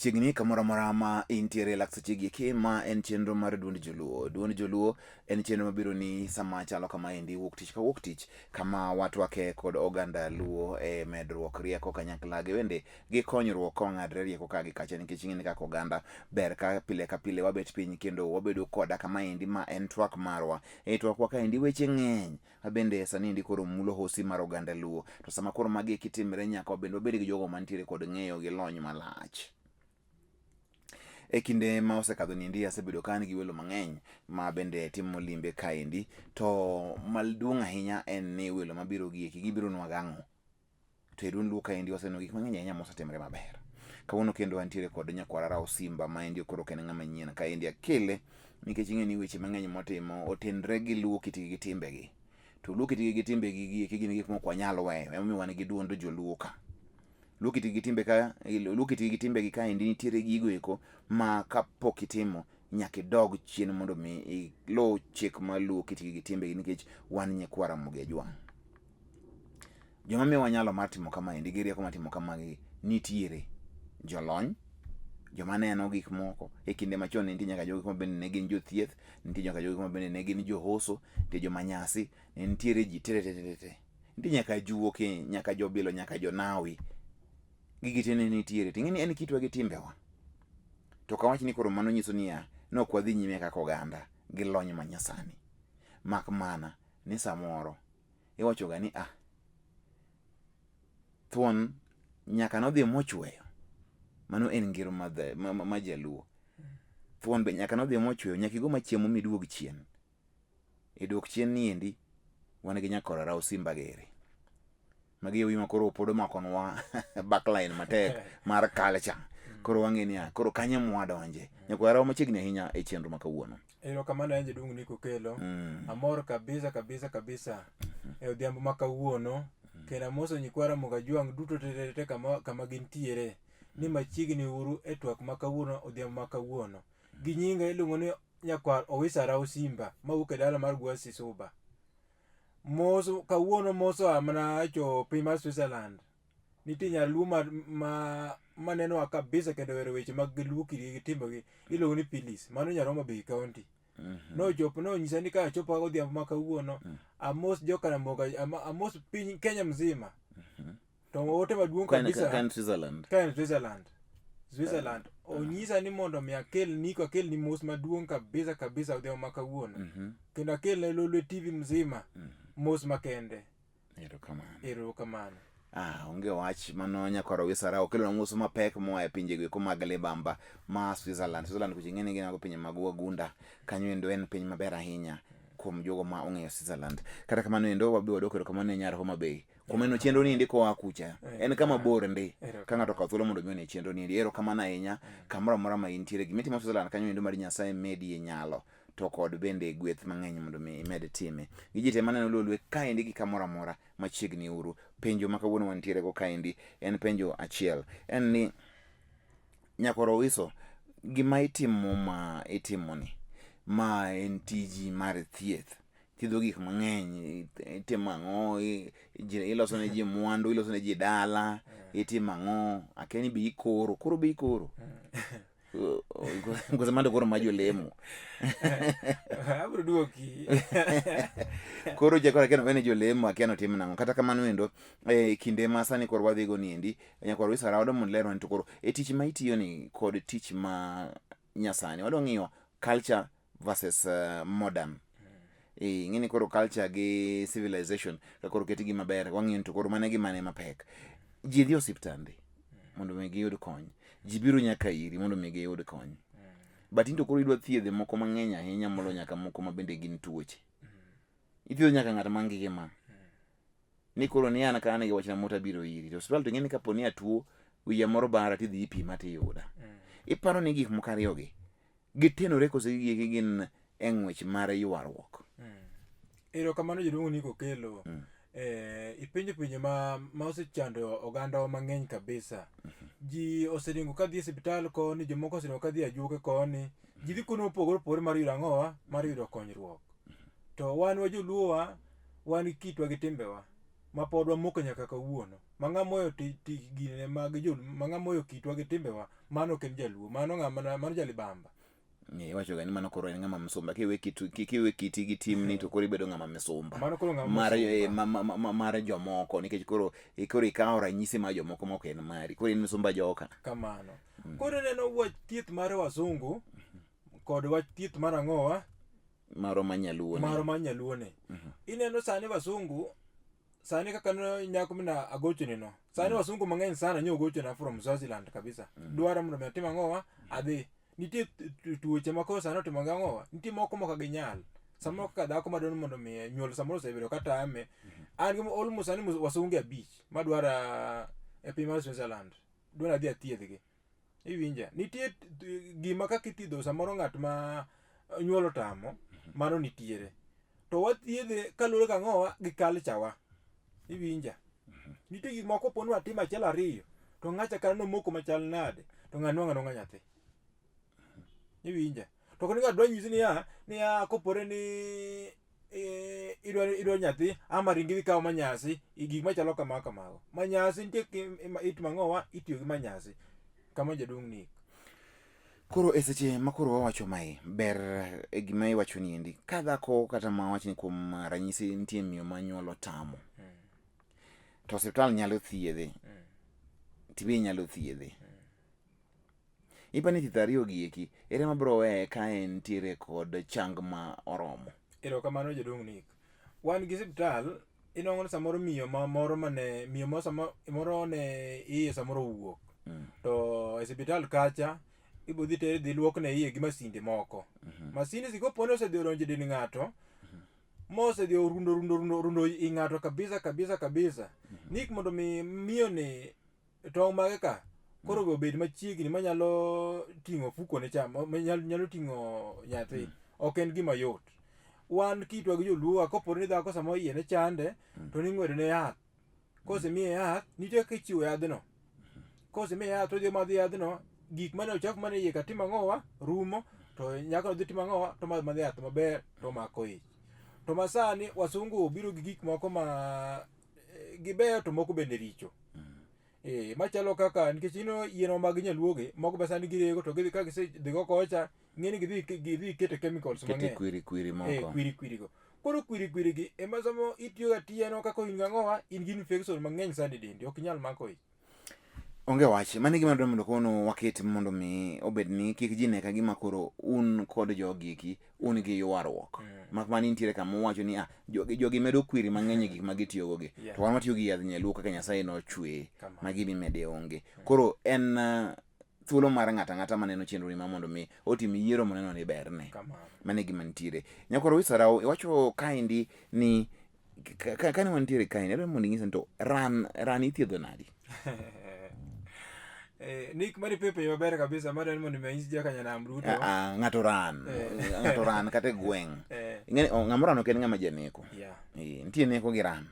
Chiegni kamoro amora ma intiere laksache kema en chenro mar duond joluo. Duond joluo en chenro mabiro ni sama chalo kama endi wuok tich ka wuok tich kama watwake kod oganda luo medruok rieko kanyakla gi wende gi konyruok kong'adre rieko ka gi kacha nikech ing'eni kaka oganda ber ka pile wabet piny kendo wabedo koda kama endi ma en twak marwa. Twakwa ka endi weche ng'eny abende sani endi koro mulo hosi mar oganda luo. To sama koro magi kitimre nyaka wabende wabed gi jogo mantiere kod ng'eyo gi lony malach. Kinde ma osekadho niendi asebedo ka an gi welo mang'eny ma bende timo limbe kaendi, to maduong' ahinya en ni welo mabiro gieki gibiro nwa gang'o. To duond luo kaendi waseneno gik mang'eny ahinya mosetimre maber. Kawuono kendo antiere kod nyakwara Osimba ma endi koro en ng'ama nyien kaendi akele nikech ing'eni weche mang'eny motimo otenre gi luo kitgi gi timbegi. To luo kitgi gi timbegi gieki gin gik mok wanyal weyo, emomiyo wan gi duond joluo ka. Luo kitgi gi timbegi kaendi nitiere gigo eko ma kapok itimo nyaka idog chien mondo mi iluw chik mar luo kitgi gi timbegi nikech wan nyikwara Mogejwang'. Joma miyo wanyalo mar timo kamaendi gi rieko mar timo kamagi nitiere jolony, joma neno gik moko kinde machon nitie nyaka jogo ma bende ne gin jothieth, nitie nyaka jogo ma bende ne gin johoso, nitie joma nyasi, nitiere ji tete. Nitie nyaka juoke, nyaka jobilo, nyaka jonawi. Gigi tene nitiere. Ting'eni en kitwa gi timbewa. To kawach ni koro mano nyiso niya, nok wadhi nyime kaka oganda gi lony manyasani. Mak mana ni samoro iwachoga ni thuon nyaka nodhi mochweyo. Mano en ngero ma jaluo. Thuon be nyaka nodhi mochweyo, nyaka igo machiemo miduog chien. Duok chien ni endi wan gi nyakwara Osimba gere. Magi yawuoyi ma koro pod omakonwa backline matek mar culture. Koro wang'eni koro kanyo mwadonje. Nyakwara machiegni ahinya e chenro ma kawuono. Erokamano ahinya jaduong' ni kokelo. Amor kabisa e odhiambo ma kawuono. Kendo amoso nyikwara Mogejwang' duto tete kama gintiere. Ni machiegni uru e twak ma kawuono odhiambo ma kawuono. Gi nyinga iluongo ni nyakwar Owisara Osimba mawuok e dala mar Gwasi Suba. Moso kawuono moso amna piny mar Switzerland. Nitie Nyaluo maneno kabisa kendo wero weche mag luo kitgi gi timbegi iluongo ni Pilis. Mano Nyaroma Bay County. Nonyisa ni ka achopo odhiambo ma kawuono amos jokaramoga amos piny Kenya mzima. To ote maduong' kabisa kan Switzerland. Switzerland. Onyisa ni mondo mi akel ni mos maduong' kabisa odhiambo ma kawuono. Kendo akel ne Lolwe TV mzima. Mos makende. Erokamano. Onge wach mano nyakwara Owisara okelo na mos mapek moa e pinje go mag libamba ma Switzerland. Switzerland kuch ing'eni gin go pinje mag wagunda. Kanyo endo en piny maber ahinya kuom jogo ma ong'eyo Switzerland. Kata kamano endo wabiro wadok erokamano ne Nyaroma Bay. Kumeno chenro ni indi koa kucha. En kama bor ndi. Ka ng'ato okaw thuolo mondo mi one chenro ni indi. Erokamano ahinya kamoro amora ma intiere. Gimitimo Switzerland kanyo endo mar Nyasaye medie nyalo. To kod bende gweth mang'eny mondo mi imed time. Giji te maneno Lolwe kaendi gi kamoro amora machiegni uru. Penjo ma kawuono wantiere go kaendi en penjo achiel. En ni nyakwara Owiso gima itimo ni ma en tiji mar thieth. Thiedho gik mang'eny, itimo ang'o, iloso ne ji mwandu, iloso ne ji dala, itimo ang'o, akia ni be ikoro. Ngoza mando koro ma jolemo. Abro duoki. Koro jakora keno bene jolemo akia no tim nang'o. Kata kamano endo kinde ma sani koro wadhigo ni endi nyakwara Owisara wado mon lero ni to koro tich ma itiyo ni kod tich ma nyasani wado ng'iyo culture versus modern. Ng'eni koro culture gi civilization ka koro ketgi maber wang'iyo to koro mane gimane mapek. Ji dhi osiptande mondo mi giyud kony. Ji biro nyaka iri mondo mi giyud kony. But into koro idwa thiedhe moko mang'eny ahinya molo nyaka moko ma bende gin tuoche. Ithiedho nyaka ng'at mangima. Ni koro ni an ka an gi wachna mota biro iri. To hospital to ng'eni kapo ni atuo wiya moro bara tidhi ipima tiyuda. Iparo ni gik moko ariyogi gitenore kose gigi gin e ng'wech mar ywaruok. Erokamano jaduong' ni kokelo. Ipenjo ma osechando oganda mang'eny kabisa. Ji oseringo ka dhi e osiptal koni, jomoko oseringo ka dhi ajuoke koni. Ji dhi kuno opogore mar yudo ang'owa, mar yudo konyruok. To wan joluo wan kitwa gi timbewa. mapod wamoko nyaka kawuono. Mang'amoyo gine mag mang'amoyo kitwa gi timbewa, mano ok en jaluo, mano jalibamba. Iwacho ga ni mano koro en ng'ama misumba. Kiwe kiti gi timni to koro ibedo ng'ama misumba. Mano koro ng'ama misumba. Mar jomoko, nikech koro ikawo ranyisi mar jomoko mok en mari. Koro in misumba joka. Kamano. Koro neno wach thieth mar wasungu kod wach thieth mar ang'owa. Maro ma nyaluo ne. Ineno sani wasungu, sani kaka nyako mina agochoni no. Sani wasungu mang'eny sana nyo gochona from Swaziland kabisa. Dwara mondo atim ang'owa, adhi. Nitie tuoche ma koro sani otimo ang'owa, nitie moko mok ginyal. Samoro kaka dhako madwaro mondo mi nyuol samoro osebedo kata ame. An gi almost sani wasungu 5 madwara e piny mar Swaziland. Dwara adhi athiedhgi. Iwinja. Nitie gima kaka ithiedho samoro ng'at ma nyuolo tamo, mano nitiere. To wathiedhe kaluwore kang'owa gi culture wa. Iwinja. Nitie gik moko poni watim achiel ariyo, to ng'acha kana nomoko machal nade, to ng'a nyathi. Iwinja. To koni dwa nyisi ni kopore ni idwa nyathi ama ringi dhi kawo manyasi, gik machalo kamago. Manyasi nitie itimo ang'owa itiyo gi manyasi. Kama jaduong' ni. Koro e seche ma koro wawacho mae, ber e gima iwacho ni endi. Ka dhako kata ma wacho ni kuom ranyisi nitie miyo ma nyuolo tamo. To osiptal nyalo thiedhe. Tibi nyalo thiedhe. Ipani thieth ariyo gi eki, ere ma bro weye ka entiere kod chang ma oromo. Erokamano jaduong' ni. Wan gi osiptal, inwang'o ni samoro miyo moro ne iye samoro owuok. To e osiptal kacha ibodhi tere dhi luokne iye gi masinde moko. Masinde si koponi osedhi odonjo e dend ng'ato, mosedhi orundo i ng'ato kabisa. Nik mondo miyo ni tong' mage ka koro obed machiegni manyalo ting'o fuko ne cha, nyalo ting'o nyathi. Ok en gima yot. Wan kitwa gi joluo koponi ni dhako sama iye ne chande, to ning'wedo ne yath. Kosemiye yath, nitie kaka ichiwo yadhno. Kosemiye yath, odhi madho yadhno, gik mane ochafu mane iye ka timo ang'owa rumo, to nyako dhi timo ang'owa to madho yath maber to mako ich. To masani wasungu obiro gi gik moko ma gibeyo to moko bende richo. Machalo kaka nikech yien mag nyaluoge moko be sani girego to gidhi ka gisedhi go kocha, ng'eni gidhi kete chemicals mang'eny. Kete kwiri moko. Kwiri go. Koro kwiri gi ema samo itiyo ga tiyeno kaka in ang'owa, in gi infection mang'eny sani e dendi, ok inyal mako ich. Onge wach, mano gima dwaro mondo kono waketi mondo mi obed ni kik ji ne ka gima koro un kod jogi iki un gi ywaruok. Mak mani nitiere kama wacho ni jogi medo kwiri mang'eny e gik ma gitiyo go gi. To wan watiyo gi yadh nyaluo kaka Nyasaye nochwe ma gini mede onge. Koro en thuolo mar ng'ata maneno chenro ni ma mondo mi otim yiero moneno ni berne. Mano gima nitiere. Nyakoro Wisarau iwacho kaendi ni kane wantiere kaendi adwa mondo ing'isa to ran ithiedho nadi? Nik mari pepe maber kabisa mar en mondo manyisi jaka nyanam duto. Ng'ato ran kata gweng'. Ing'eni ng'ama ran ok en ng'ama janeko. Nitie neko gi ran.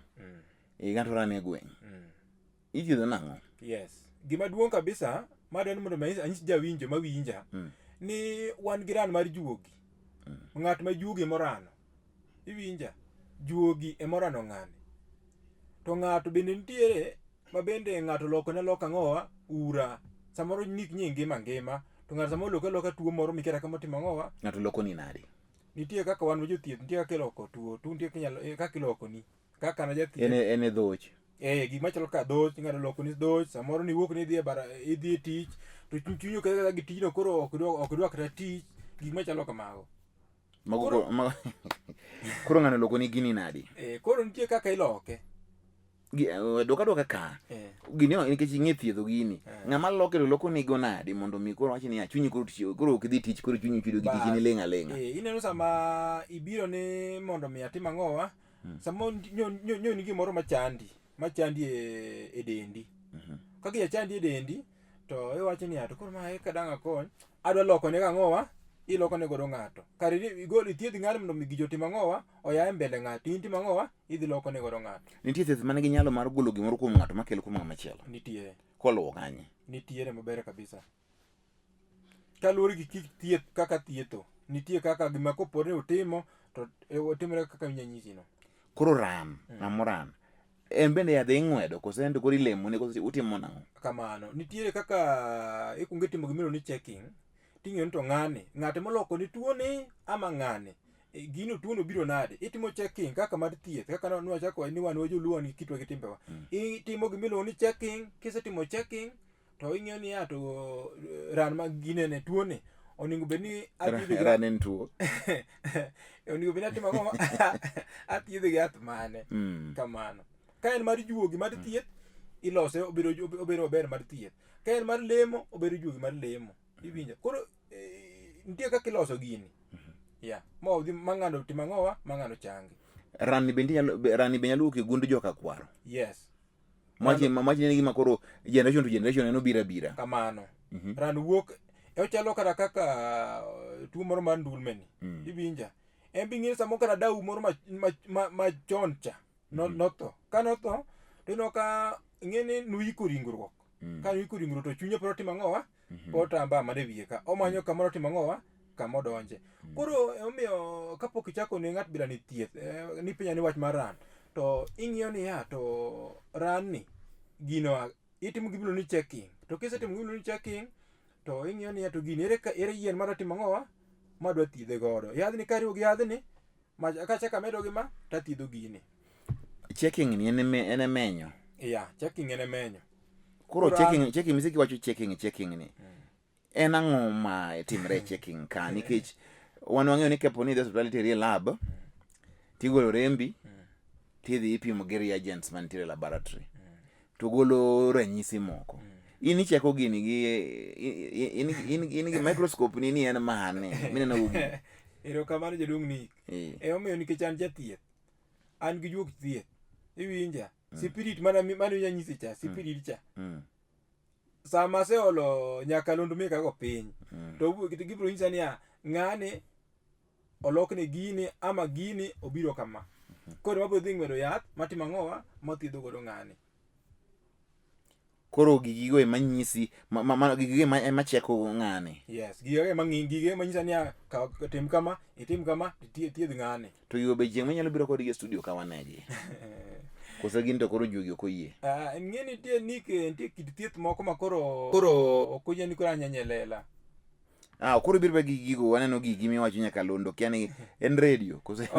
Ng'ato ran e gweng'. Ithiedho nang'o? Yes. Gima duong' kabisa mar en mondo manyisi jawinjo mawinja ni wan gi ran mar juogi. Ng'at ma juogi morano. Iwinja? Juogi e morano ng'ani. To ng'ato bende nitiere ma bende ng'ato lokone loka ang'owa ura. Samoro nik nye ngima. To ng'ato samoro loka tuo moro mikera kama timo ang'owa. Ng'ato loko ni nade? Nitie kaka wan jothieth, nitie kaka iloko tuo. Tu nitie kaka iloko ni. Kaka na jathieth. En e dhoch. Gik machalo ka dhoch, ng'ato loko ni dhoch. Samoro ni wuok ni idhi e tich. To chunyo kaka gi tijno koro ok dwa kata tich. Gik machalo kamago. Koro ng'ano loko ni gini nade? Koro nitie kaka iloke. Doka ka gini nikech ing'e thiedho gini ng'ama loke to loko nigo nade mondo mi koro wachi ni chunyi koro ok dhi tich koro chunyi chudo gi tich ni leng'a leng'a. Ineno sama ibiro ni mondo mi atim ang'owa, samo nyoni gimoro machandi e dendi. Kaka yachandi e dendi to iwacho ni to koro ma kadang' akony adwa loko ne ang'owa, iloko ne godo ng'ato. Kare igol ithiedh ng'ani mondo mi gijo tim ang'owa, oya e mbele ng'ato, in tim ang'owa, idhi loko ne godo ng'ato. Nitie thieth mane gi nyalo mar golo gimoro kuom ng'ato makelo kuom ng'ama chielo? Nitie. Koluwo kanye? Nitiere maber kabisa. Kaluwore gi thieth kaka thietho, nitie kaka gima kopore utimo to otimre kaka nyanyisi no. Koro ran, ng'amo ran. en bende yadhe ing'wedo kose en to koro ilemone kose utimo nang'o? Kamano nitiere kaka ikwongo itimo gimiro ni checking, ting'eyo ni to ng'ate moloko ni tuo ni ama ng'ane gino tuo no biro nade, itimo checking kaka mar thieth, kaka nwachako ni wan joluo ni kitwa gi timbewa. Itimo gimiro ni checking, kisetimo checking to ing'eyo ni to ran ma ginene tuo ni oningo bedni ran en tuo oningo bedni atimo ang'o athiedhe gi yath mane. Kamano ka en mar juogi mar thieth ilose obiro maber mar thieth, ka en mar lemo obiro juogi mar lemo, iwinjo. Koro nitie kaka iloso gini ma ng'ano timo ang'owa ma ng'ano changi. Rani be nyalo wuok e gund joka kwaro. Yes. Machi ni gima koro generation to generation eno bira. Kamano. Ran wuok ochalo kata kaka tuo moro mar ndulme ni. Iwinja. En bi ng'e samo kata dau moro ma chon cha notho. Ka notho to no ka ng'ene nuiko ringruok. Ka nuiko ringruok to chunye poro timo ang'owa potamba mane wiye ka. Omanyo kamoro timo ang'owa kama odonje. Koro omiyo kapok ichako ne ng'at bila ni thieth ni pinya ni wach mar ran to ing'iyo ni to ran ni gino itimo gimiro ni checking, to kisetimo gimiro ni checking to ing'iyo ni to gini ere yien mar timo ang'owa madwa thiedhe godo. Yadhni kariwo gi yadhni kachaka medo gi ma tathiedho gini. Checking ni en menyo. Checking en menyo. Koro checking misiki wacho checking ni en ang'o ma timre checking ka nikech wan wang'eyo ni kapo ni the hospitality lab tigolo rembi tidhi ipimo gi reagents mantiere laboratory to golo ranyisi moko. In icheko gini gi in gi microscope ni en mane mineno go gini. Erokamano jaduong' ni omiyo nikech an jathieth, an gi juog thieth, iwinja. Spirit mana nyanyisi cha spirit cha sama aseolo nyakalondo meka go piny to gibiro nyisa ni ng'ane olokne gini ama gini obiro kama. Koro wabiro dhi ng'wedo yath matimo ang'owa mathiedho godo ng'ane. Koro gigigo ema nyisi gigigo ema cheko ng'ane. Yes, gigigo ema nyisa ni tim kama, itim kama, thiedh ng'ane. To gigo be chieng' manyalo biro kodgi e studio ka wanegi. Kose gin to koro juogi ok oyie. Ng'eni nitie kit thieth moko ma koro ok oyie ni koro anyanya lela. Koro biro gi gigo waneno gigi miwacho nyakalondo kia ni en radio kose.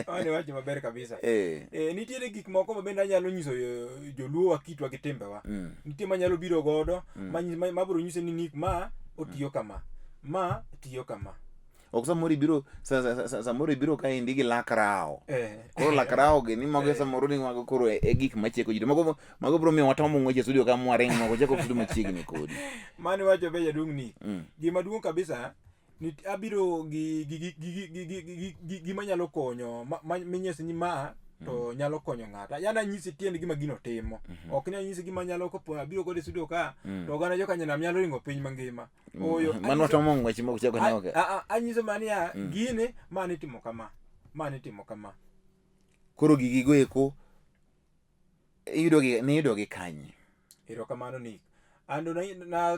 Wani wacho maber kabisa. Nitiere gik moko ma bende anyalo nyiso joluo wa kitwa gi timbewa. Nitie manyalo biro godo ma biro nyiso ni nik ma otiyo kama, ma tiyo kama. Ok samoro ibiro ka indi gi lakrao. Koro lakrao gi ni mago samoro ni mago koro e gik macheko ji. Mago biro miyo watomo ng'weche studio ka mwaring mago cheko studio machiegni kodi. Mane wacho be jaduong' ni. Gima duong' kabisa ni abiro gi gima nyalo konyo minyesi ni ma to nyalo konyo ng'ata. Yana nyisi tiend gima gino timo. Ok ni nyisi gima nyalo kopo abiro kode studio ka to oganda joka nyanam nyalo ringo piny mangima. Oyo mano watomo ng'weche mago cheko nyoke. Anyiso mani gini mane timo kama. Mane timo kama. Koro gigigo eko iyudo gi kanye. Erokamano ni. Ando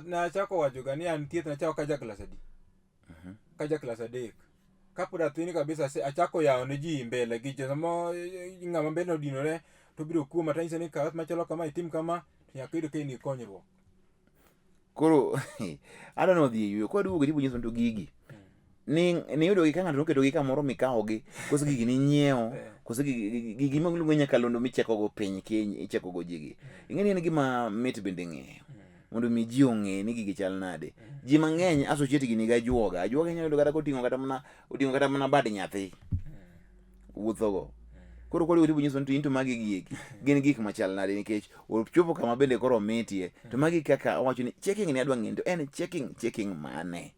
na chako wacho ga ni an thieth na chako kaja class adi. Kaja class 3. Kapod athini kabisa achako yawo ne ji mbele gi samo ng'ama mbele odinore to biro kuoma tanyise ni kawath machalo kama itim kama to nyaka iyud ka in gi konyruok. Koro adwani wadhi e yweyo kwaduogo tipo nyiso to gigi ni yudo gi ka ng'ato noketo gi kamoro mikawo gi kose gigi ni nyiewo kose gigi miluongo nyakalondo micheko go piny keny icheko go jigi. Ing'eni en gima mit bende ng'eyo mondo mi ji ong'e ni gigi chal nade. Ji mang'eny associate gini ga juoga inyalo yudo kata koting'o kata mana bad nyathi wuotho go. Koro kodi tipo nyiso ni into magi gieki gin gik machal nade nikech ochopo kama bende koro mitie to magi kaka owacho ni checking ni adwa ng'eyo to en checking mane.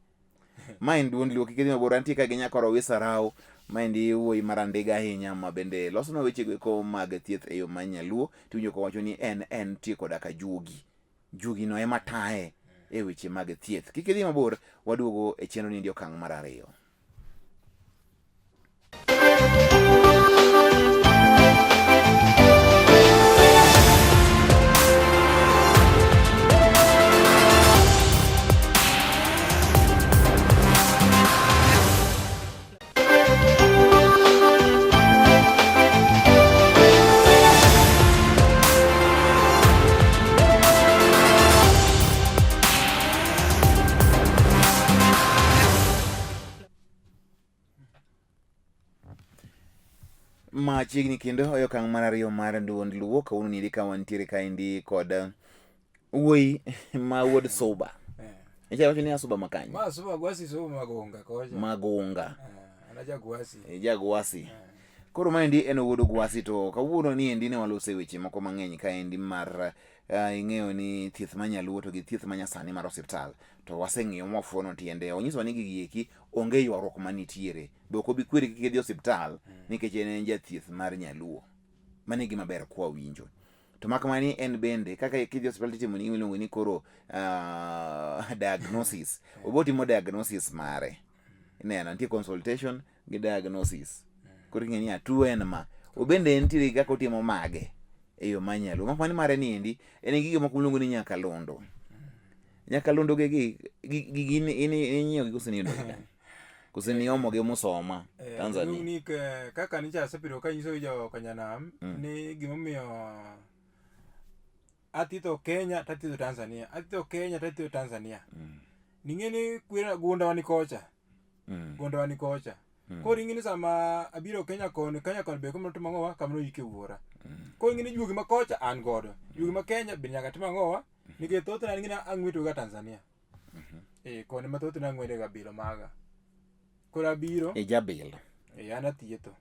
Ma en duond luo kikedhi mabor antie ka gi nyakoro wisarao ma endi wuoyi marandiga ahinya ma bende losona weche go mag thieth e yo ma nyaluo tiwinjo kowacho ni en tie koda ka juogi no ema tae e weche mag thieth. Kikidhi mabor waduogo e chenro ni ndio okang' mar 2. Machiegni kendo oyo okang' mar ariyo mar duond luo kawuono ni ka wantiere kaendi kod wuoyi ma wuod Suba. Icha wacho ni Suba makanye? Ma Suba Gwasi Suba Magunga koja. Magunga. Ana Jagwasi. Jagwasi. Koro maendi en wuod Gwasi to kawuono ni endi ne walose weche moko mang'eny kaendi mar ing'eyo ni thieth ma Nyaluo to gi thieth ma nyasani mar Osiptal. To waseng'iyo mwafuono tiende. Onyisowa ni gigi eki onge ywaruok manitiere. Be ok obi kweri kik idhi osiptal nikech en jathieth mar Nyaluo. Mano e gima ber kwa winjo. To makamani en bende kaka kidhi osiptal titimo ni miluongo ni koro diagnosis. Obotimo diagnosis mare. Ineno nitie consultation gi diagnosis. Koro ing'e ni tuo en ma. Obende nitie kaka otimo mage e yo ma Nyaluo. Makamani mare ni endi en gige moko miluongo ni nyakalondo. Nyakalondo gigi inyiewo gi kosenindo gi. Koseniomo gi musoma Tanzania. Ni kaka nicha asepiro ka nyiso jo Kanyanam ni gimomiyo atito Kenya tatito Tanzania. Atito Kenya tatito Tanzania. Ning'eni kwera gunda wani kocha. Gunda wani kocha. Koro ing'eni sama abiro Kenya kon be komo timo ang'owa kamano yike wuora. Koro ing'eni juogi ma kocha an godo. Juogi ma Kenya be nyaka timo ang'owa nikech thoth na ing'eni ang'weto ga Tanzania. Koni ma thoth na ang'wede ga bilo maga. Koro abiro. Jabilo. An athietho.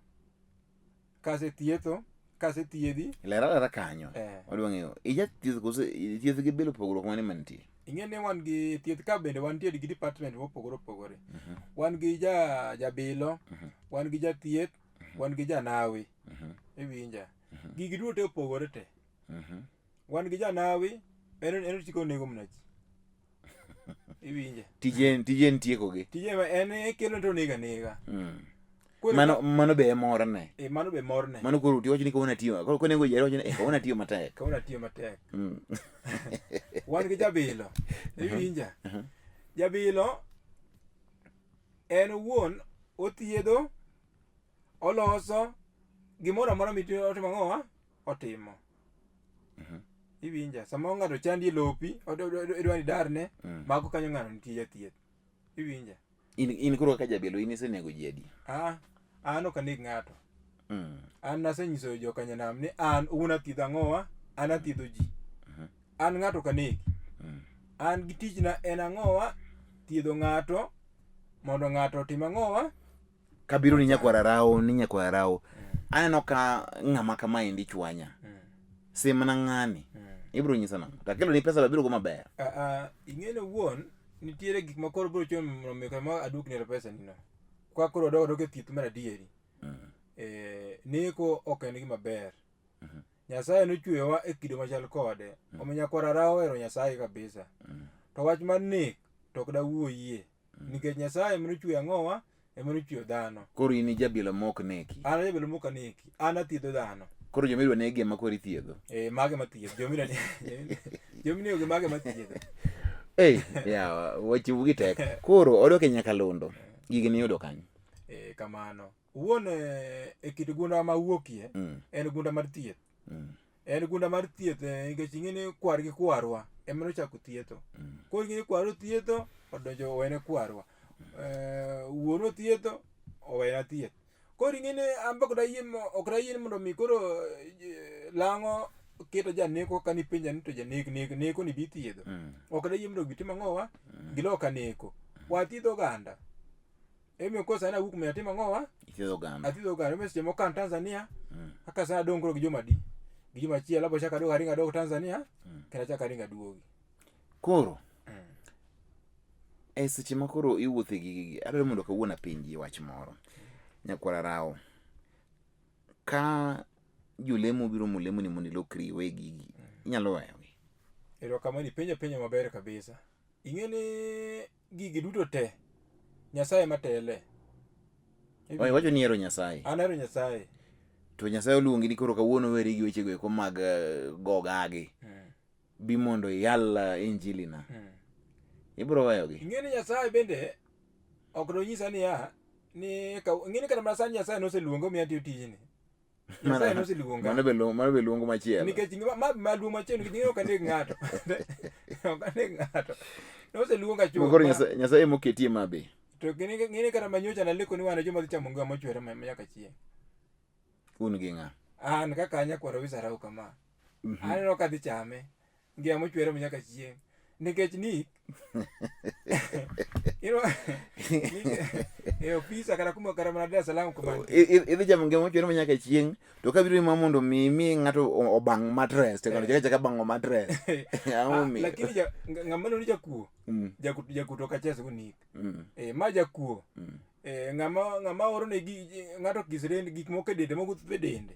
Kasethiedhi. Lera kanyo. Odwa ng'eyo. Thieth gi bilo pogruok mane mantie? Ing'eni wan gi thieth ka bende wantie gi department mopogore opogore. Wan gi jabilo, wan gi jathieth, wan gi janawi. Iwinja. Gigi duto opogore te. Wan gi janawi, en chiko nego mna ji. Iwinja. Tije tieko gi. Tije en kelo to nega. Mano be morne. Mano be morne. Mano koro tiwacho ni kawuono atiyo. Koro nego jero wacho ni kawuono atiyo matek. Kawuono atiyo matek. Wan gi jabilo. Iwinja. Jabilo en wuon othiedho, oloso gimoro amora mitimo ang'owa otimo. Iwinja. Sama ng'ato chandi e lopi, idwa ni darne, mago kanyo ng'ano nitie jathieth. Iwinja. In koro kaka jabilo in isenego ji adi? An ok aneg ng'ato. An nasenyiso jo Kanyanam ni an un athiedho ang'owa, an athiedho ji. An ng'ato ok aneg. An gi tichna en ang'owa, thiedho ng'ato mondo ng'ato otim ang'owa. Kabiro ni nyakwara rao. Aneno ka ng'ama kamaendi chwanya. Simna ng'ani. Ibiro nyisa nang'o? Takelo ni pesa babiro go maber. Ing'eno wuon nitiere gik ma koro biro chuno mondo kama aduokni pesa nino. Kwa koro odok e thieth mar adieri. Neko ok en gima ber. Nyasaye nochweyowa e kido machal kode. Omiyo nyakwara rao ohero Nyasaye kabisa. To wach mar nek to ok dawuoyie. Nikech Nyasaye ema nochweyo ang'owa, ema nochweyo dhano. Koro in jabilo mok neki. An jabilo mok aneki. An athiedho dhano. Koro jomidwa negi ema koro ithiedho. Mage mathiedho. Jomine oge mage mathiedho. Wachiw gi tek. Koro odok e Nyakalondo. Gigi ni yudo kanyo. Kamano. Wuon e kit gunda ma wuokie en gunda mar thieth. En gunda mar thieth nikech ing'eni kwar gi kwarwa ema nochako thietho. Koro ing'eni kwarwa thietho odonjo owene kwarwa. Wuon othietho owena thieth. Koro ing'eni an be ok dayie mondo mi koro lang'o keto janeko ka nipenja ni to neko ni bithiedho. Ok dayie mondo gitim ang'owa giloka neko. Wathiedho oganda. Emiyo kosa na wuok me timo ang'owa? Ithiedho oganda. Athiedho oganda. Emiyo seche moko kan Tanzania. Kaka sana dong' koro gi jomadi. Gi joma chielo abo chaka dong' aringa dong' Tanzania. Kendo chaka aringa duogi. Koro. Seche ma koro iwuothe gigi. Adwaro mondo kawuono apenji wach moro. Nyakwara rao. Ka jolemo biro molemo ni mondo ilokri we gigi. Inyalo weyogi. Erokamano penjo maber kabisa. Ing'eni gigi duto te. Nyasaye matele. Wacho ni ero Nyasaye. An ero Nyasaye. To Nyasaye oluongi ni koro kawuono weri gi weche go mag gogagi. Bi mondo iyal injili na. Ibiro weyogi. Ing'eni Nyasaye bende ok donyisa ni ing'eni kata mana sani Nyasaye noseluongo mi atiyo tijni. Nyasaye noseluonga. Mano be luongo machielo. Nikech ma luongo machielo nikech ok aneg ng'ato. Ok aneg ng'ato. Noseluonga chuo. Koro Nyasaye moketie mabe. To ng'eni kata manyocha naleko ni wan joma dhi chamo ngima mochwere ma nyaka chieng'. Un gi ng'a? An kaka anya kwaro wisarau kama. Aneno ka dhi chame. Ngia mochwere nyaka chieng'. Nikech ni e ofisa kata kuma kara mana Dar es Salaam kuma. Idhi chamo ngima mochwere nyaka chieng', to ka biro mondo mi ng'ato obang' mattress, to kendo chaka bang'o mattress. Lakini ng'ama no jakuo. Jakuto ka cheso unik. Ma jakuo. Ng'ama oro ne ng'ato kisrend gik moko e dende moko e dende.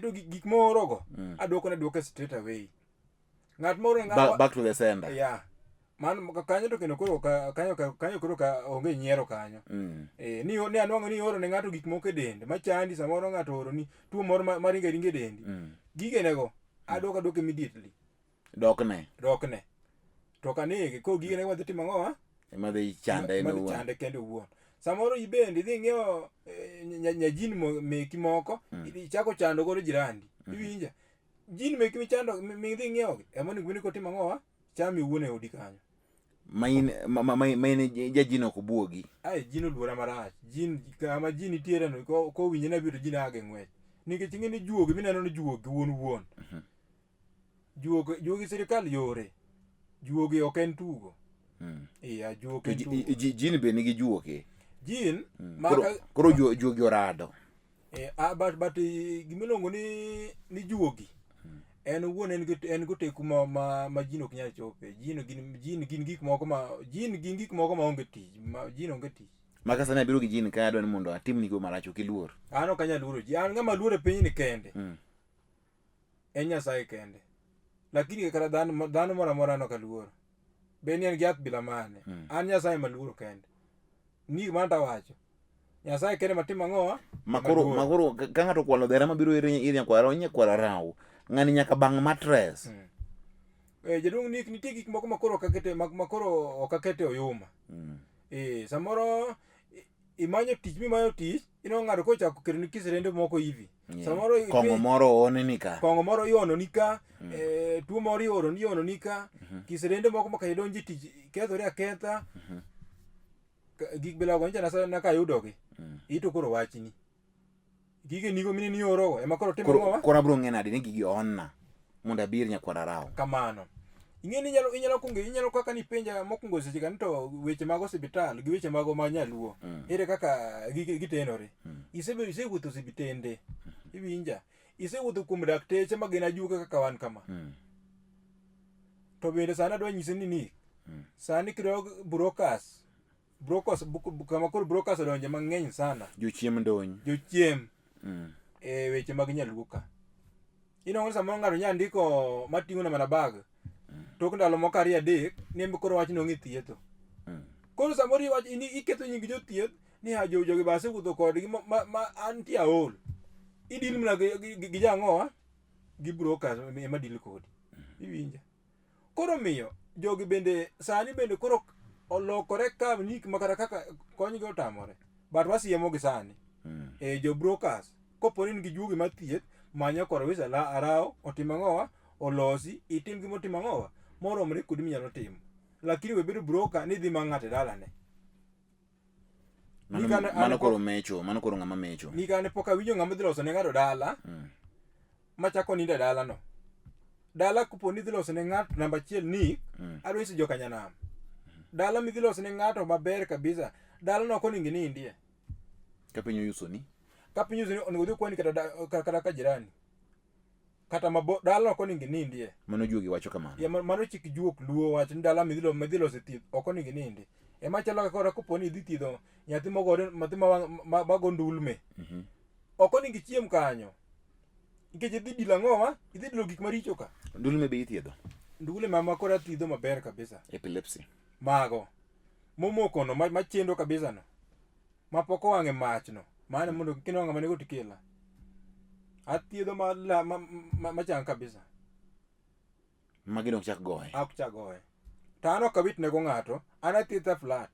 To gik moro go aduoko straight away. Ng'at moro back to the sender. Yeah. Man kanyo to kendo koro kanyo koro ka onge nyiero kanyo. Ni anwang'o ni oro ne ng'ato gik moko e dende machandi, samoro ng'ato oro ni tuo moro maringe dendi. Gigenego aduoko immediately. Dokne. To kanege ko gigene wadhi timo ang'owa? Ema dhi chande eno owuon. Chande kende owuon. Samoro ibendi idhi ng'iewo nyajin meki moko, ichako chando godo jirandi. Iwinja? Jin meki michando midhi ng'iewo ema onego ni kotimo ang'owa? Chami owuon e odi kanyo. Main jajin ok obuogi. Jin oluora marach. Kama jin nitiere no ko winje na biro jin age ng'wech. Nikech ing'eni juogi mineno ni juogi wuon. Juogi sirikal yore. Juogi ok en tugo. Juogi en tugo. Jin be nigi juogi. Jin koro juogi orado. But gimiluongo ni juogi. En wuon en go teku ma jin ok nyal chope. Jin gin gik moko ma onge tich. Jin onge tich. Maka sana biro gi jin ka adwa ni mondo atim ni go marach ok iluor. An ok anyal luoro ji. An ng'ama luoro e piny ni kende. En Nyasaye kende. Lakini kara dhano moro amora an ok aluoro. Be ni en gi yath bila mane. An Nyasaye maluoro kende. Ni man tawacho. Nyasaye kende matimo ang'owa? Makoro ka ng'ato kwalo dhera mabiro ir nyakwara rao. Ng'ani nyaka bang' mattress. Jaduong' nitie gik moko makoro ok akete oyuma. Samoro imanyo tich, ino ng'ato kochako kero ni kisirende moko hivi. Samoro kong'o moro oneni ka. Kong'o moro iononi ka, tuo moro iononi ka, kisirende moko maka idonji tich kethore aketha. Gik bilago nyicha naka yudogi. Ito koro wachni. Gige nigo mine ni oro ema koro timo ang'owa? Koro abiro ng'e nade ni gigi onna mondo abir nyakwara rao. Kamano. Ing'eni inyalo kaka ni penja mokwongo seche ka to weche mag osiptal gi weche mag Nyaluo. Ere kaka gitenore. Isewuotho osiptende. Iwinja. Isewuotho kuom dakteche ma gin ajuoga kaka wan kama. To bende sani adwa nyise ni sani kidog brokers kama koro brokers odonje mang'eny sana. Jochiem ndony. Weche mag Nyaluo ka. Inong'o samoro ng'ato nya ndiko mating'o na mana bag. Tok ndalo moko 2-3 nembe koro wach nong'e thietho. Koro samoro iketho nying jothieth ni jogi base wuotho kodgi ma antie aol. Idil mana gi jang'owa gi brokers ema dil kodi. Iwinja. Koro miyo jogi bende sani bende koro olokore ka nik makara kaka konygi otamore. But wasiemo gi sani. Jo brokers koponi nigi juogi mathieth manyo koro wisa arao otimo ang'owa olosi itim gimo timo ang'owa moromre kodi minyalo timo. Lakini we bedo broker ni dhi mang'ate dalane. Mano koro ng'ama mecho. Ni kane pok awinjo ng'ama dhi loso ne ng'ato dala machako nindo dala no. Dala kuponi dhi loso ne ng'ato namba 1 ni adwa isi joka nyanam. Dala mi dhi loso ne ng'ato maber kabisa. Dala no ok onego nindie. Kapinyo yuso ni onego dhi kwani kata ka jirani. Kata dala ok onego nindie. Mano juogi wacho kamano. Mano chik juok luo wacho ni dala mi dhi loso thieth ok onego nindie. Ema chalo kaka koponi idhi thiedho nyathi mago ndulme. Ok onego chiem kanyo. Nikech idhi dilo ang'owa? Idhi dilo gik maricho ka. Ndulme be ithiedho? Ndulme ma koro thiedho maber kabisa. Epilepsy. Mago. Momoko no machendo kabisa no. Mapoko wang'e mach no. Mane mondo kinwang'a manego tikela. Athiedho machang kabisa. Magi dong chak goye. Ok chak goye. To an ok awit nego ng'ato. An athiedha flat.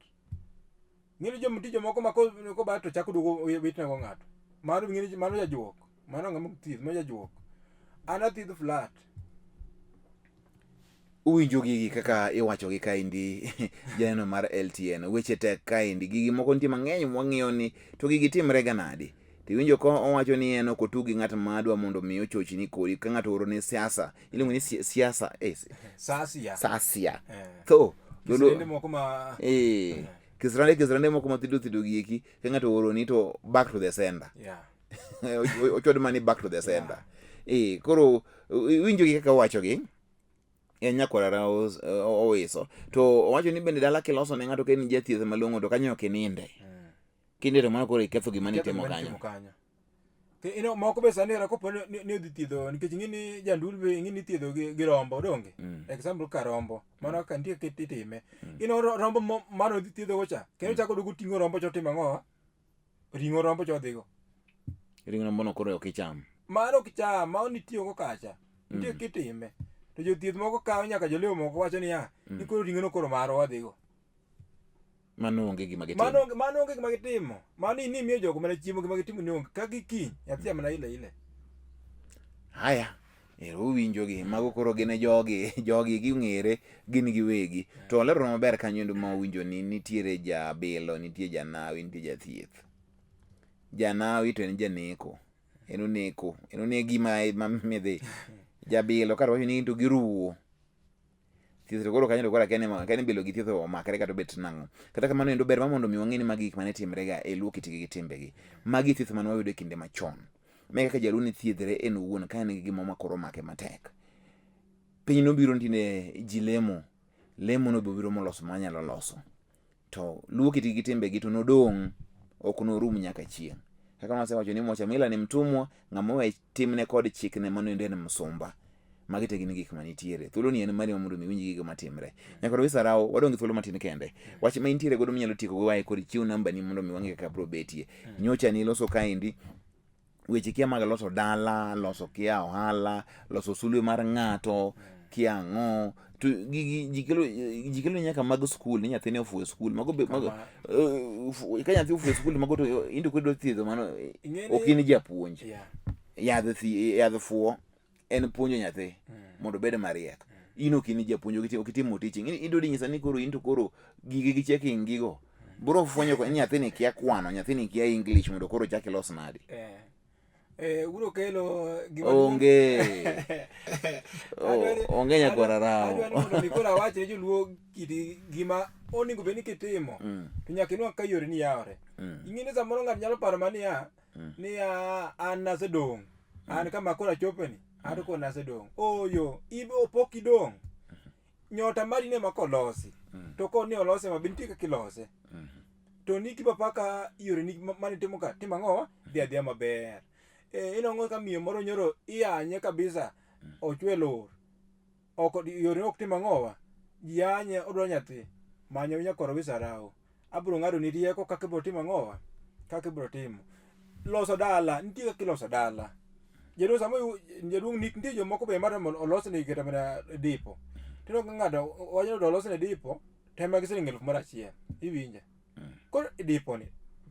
Ng'eni jomtijo moko mako ba to chako duogo wit nego ng'ato. Mano jajuok. Mano ng'ama thieth ma jajuok. An athiedho flat. Uwinjo gigi kaka iwacho gi kaindi janeno mar LTN weche tek kaindi gigi moko nitie mang'eny mwang'iyo ni to gigi timre ga nade Tiwinjo ko owacho ni en ok otug gi ng'at madwa mondo mi ochochni kodi ka ng'ato oro ne siasa iluongo ni siasa sasia so kisirende moko ma kisirande moko mathido gieki ka ng'ato oro ni to back to the sender ochod mani back to the sender koro winjo gi kaka owacho gi en nyakwara owiso to owacho ni bende dala kiloso ne ng'ato ka en jathieth malong'o to kanyo ok ininde kindero mana koro iketho gima nitimo kanyo moko be sani ra kopo ni odhi thiedho nikech ing'ini jandul be ing'ini thiedho gi rombo donge example ka rombo mano ka nitie kitime ino rombo mano odhi thiedho go cha kendo chako dogo ting'o rombo cho timo ang'o ring'o rombo cho dhigo ring'o rombo no koro ok icham mano ok icham ma onitiyo go kacha nitie kitime to jothieth moko kawo nyaka joleo moko wacho niya ni koro ring'o no koro maro wadhigo mano onge gima gitimo mano onge gima gitimo mano ni miyo jogo mana chiemo gima gitimo ni onge ka gikiny nyathi mana ile haya winjo gi mago koro gin jogi ging'ere gin giwegi to lero maber kanyo ma winjo ni nitiere jabilo nitie janawi nitie jathieth janawi to en janeko en onegi mamedhi jabilo kar wacho ni to giruwo thieth koro kanyo koro kene bilo gi thietho omakre kata bet nang'o kata kamano endo ber mondo mi wang'e ni magi gik mane timre ga e luo kitigi gi timbegi magi thieth mane wayudo e kinde machon me kaka jaluo ne thiedhre en owuon ka en gi gima makoro make matek piny nobiro ntine ji lemo no biro moloso manyalo loso to luo kitigi gi timbegi to nodong' ok norum nyaka chieng' kaka wasewacho ni mocha mila ni mtumwa ng'ama we timne kod chikne mano endo en msumba magi te gin gik manitiere thuolo ni en mari mondo mi winj gigo matimre nyaka wisa rawo wadongi thuolo matin kende wach ma intiere godo minyalo tieko go wae kod chiw namba ni mondo mi wang'e kaka bro betie nyocha ni loso kaendi weche kia mag loso dala loso kia ohala loso sulwe mar ng'ato kia ang'o to jikelo nyaka mag skul ni nyathine ofuwe skul mago ka nyathi ofuwe skul mago to indi kwedo thiedho mano ok in japuonj yadh fuwo en puonjo nyathi mondo bed mariek in ok in japuonjo ok itimo teaching idodi nyisa ni koro in to koro gige gi checking gigo bro fwenyo ko nyathini kia kwano nyathini kia English mondo koro chak los nadi uro kelo gima onge nyakwara rawo mondo nikora wache ne joluo kiti gima oningo beni kitimo to nyaka inwa ka yore ni yawre ing'ini samoro ng'ato nyalo paro mania ni an nasedong' an kama kora chopeni an ko nasedong' oyo ibe opok idong' nyota mari ne makolosi to ko ni olose mabinti ka kilose to ni kipapaka yore ni mani timo ka timo ang'o dhi maber inong'o ka miyo moro nyoro iyanye kabisa ochwe lor oko yore ok timo ang'owa yanye odwa nyathi manyo nyakoro wisa rawo abro ng'ado ni rieko kaka ibro timo ang'owa kaka ibro timo loso dala nitie kaka iloso dala jadong' samo jadong' nitie jomoko be mar olosne kata mana dipo tino ng'ado wanyalo olosne dipo tema gi siling 1,000 iwinja koro dipo ni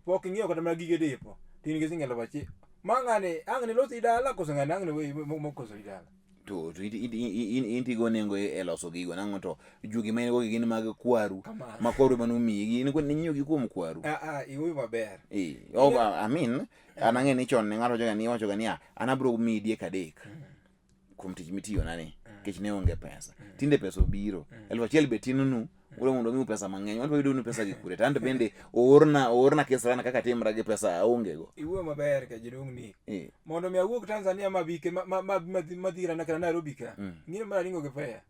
pok ing'iyo kata mana gige dipo tin gi siling 1,000 mang'ane ang'ne losi dala koso ng'ane ang'ne mokoso dala to intigo nengo e loso gigo nang'o to jugi ma in go gin mag kwaru ma kwaru manomiyi in ni nyiewo gi kuom kwaru iwuoyo maber amin an ang'e ni chon ne ng'ato wacho ga niya an abro miyi diek adek kuom tich mitiyo nani kech ne onge pesa tinde pesa obiro 1,000 be tinnu ule mondo miu pesa mang'eny wanto yudo ni pesa gi kure tanto bende oorna kesrana kaka timra gi pesa aonge go iwuoyo maber ka jidong' ni mondo mi awuok Tanzania mabike madhira na Nairobi ka ng'ino mar ringo gi fare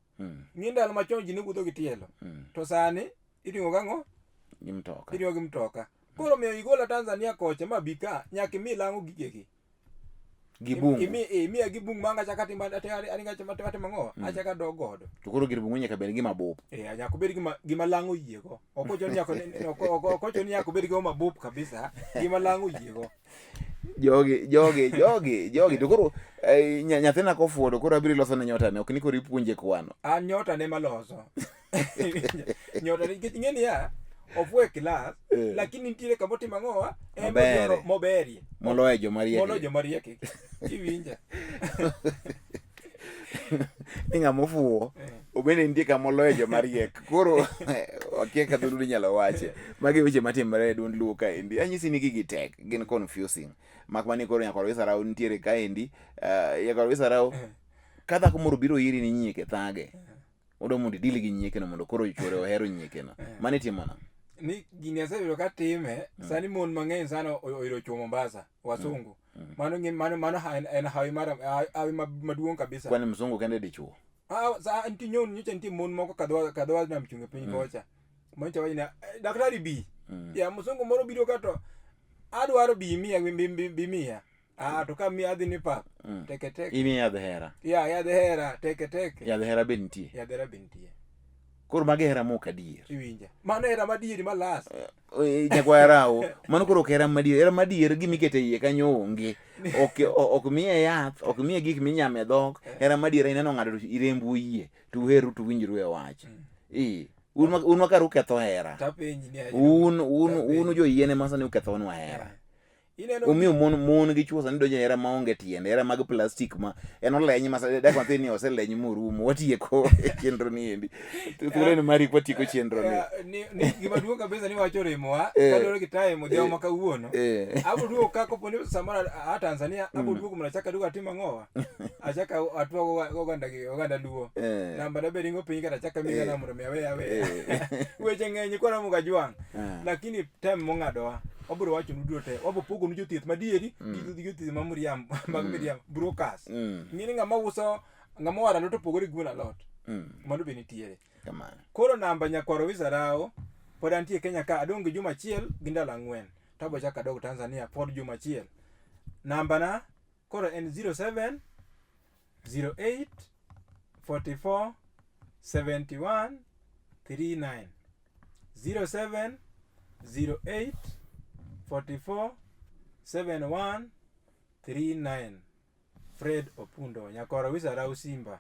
ng'ino ndalo machon ji ne wuotho gi tielo to sani iringo gang'o iringo gi mtoka koro miyo igola Tanzania kocha mabika nyaka imi lang'o gigegi gibungu imiya gibungu manga chaka timba aringa timo ang'o achaka dog godo to koro gir bungu nyaka bed gima bup nyaka bed gima lang'o yiego okocho ni nyaka bed gima mabup kabisa gima lang'o yiego jogi to koro nyathina kofuo to koro abiro loso ne nyota ne ok ni koro ipuonje kwano an nyota ne maloso nyota ne ing'eni ya ofwe class lakini nitiere kamo timo ang'owa moberie moloyo jomariek iwinja ni ng'ama ofuo obende nitie kama oloyo joma riek. Koro okia ka dholuo nyalo wache. Magi weche matimore e duond luo kaendi. Anyisi ni gigi tek, gin confusing. Mak mani koro nyakoro Wisarau nitiere kaendi. Nyakoro Wisarau ka dhako moro biro iri ni nyieke thage. Odo mondo idil gi nyieke no mondo koro chuore ohero nyieke no. Mane timona. Ni gini asebedo ka time, sani mon mang'eny sana oyudo chuo Mombasa, wasungu. Mano en hawi maduong' kabisa. Kwani mzungu kende dichuo. Sa anti nyon nyocha nti mon moko kadwa na mchunge piny kocha. Moncha wajina daktari bi. Ya mzungu moro biro kato adwaro bi mia. To ka mi adhi ni pap. Teke. Imi yadh hera. Ya yadh hera teke. Yadh hera be nitie. Yadh hera be nitie. Koro magi hera mok adier. Iwinja. Mano hera madieri malas. Nyakwarao, mano koro hera madier. Hera madier gimikete iye kanyo onge. Ok miye yath, ok miye gik minyame dhok. Hera madier ineno ng'ato irembu iye, to uheru to winjru e wach. Un makaru ketho hera. Un jo yiene masani uketho nwa hera. Omiyo mon gi chuo sani donjo hera maonge tiende, hera mag plastik ma en oleny ma dak matin ni oseleny morumo. Watieko chenro ni endi. Thuolo ni mari kwatieko chenro ni. Ni gima duong' kabisa ni wacho remowa kaluwore gi time odhiambo ma kawuono. Abo duogo ka koponi samara Tanzania abo duogo mana chaka duogo atim ang'owa. Achaka atwago oganda luo. Namba da beringo piny kata chaka miga na mondo awe. Weche ng'eny kora muga jwang'. Lakini time mong'adowa wabiro wacho nuduo te wabo pogo nu jothieth madieri gi jothieth ma muriam mag miriam brokers. Ng'ini ng'ama uso ng'ama wara to pogore gi gweno lot. Mondo be nitiere. Kamano. Koro namba nyakwaro Wisarau pod antie Kenya ka adong' gi juma achiel gi ndalo 4. Tabo chaka dog Tanzania pod juma achiel. Namba na koro en 07 08 44 71 39 07 08 44 71 39. Fred Opundo, Nyakwaro Wisarau Simba.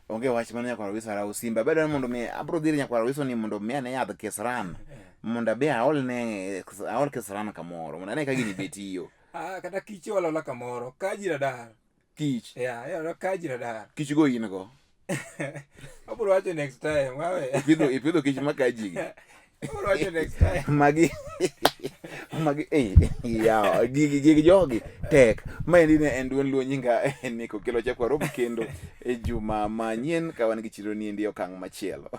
Onge wach mana Nyakwaro Wisarau Simba. Bedo mondo mi abro dhiri Nyakwaro Wiso ni mondo mi ane yadh Kesran. Mondo be aol Kesran kamoro. Mondo ane ka gini betiyo. Kata kich walola kamoro. Kaji radar. Kich? Ya, kaji radar. Kich go in go? Abro wacho next time. Wawe. Ipidho kich makaji gi. Abro wacho next time. Magi ya gigi jogi tek. Maendi ne en duond luo nyinga Niko kelo Chakwaro kendo e juma manyien ka wan gi chiro ni endi okang' machielo.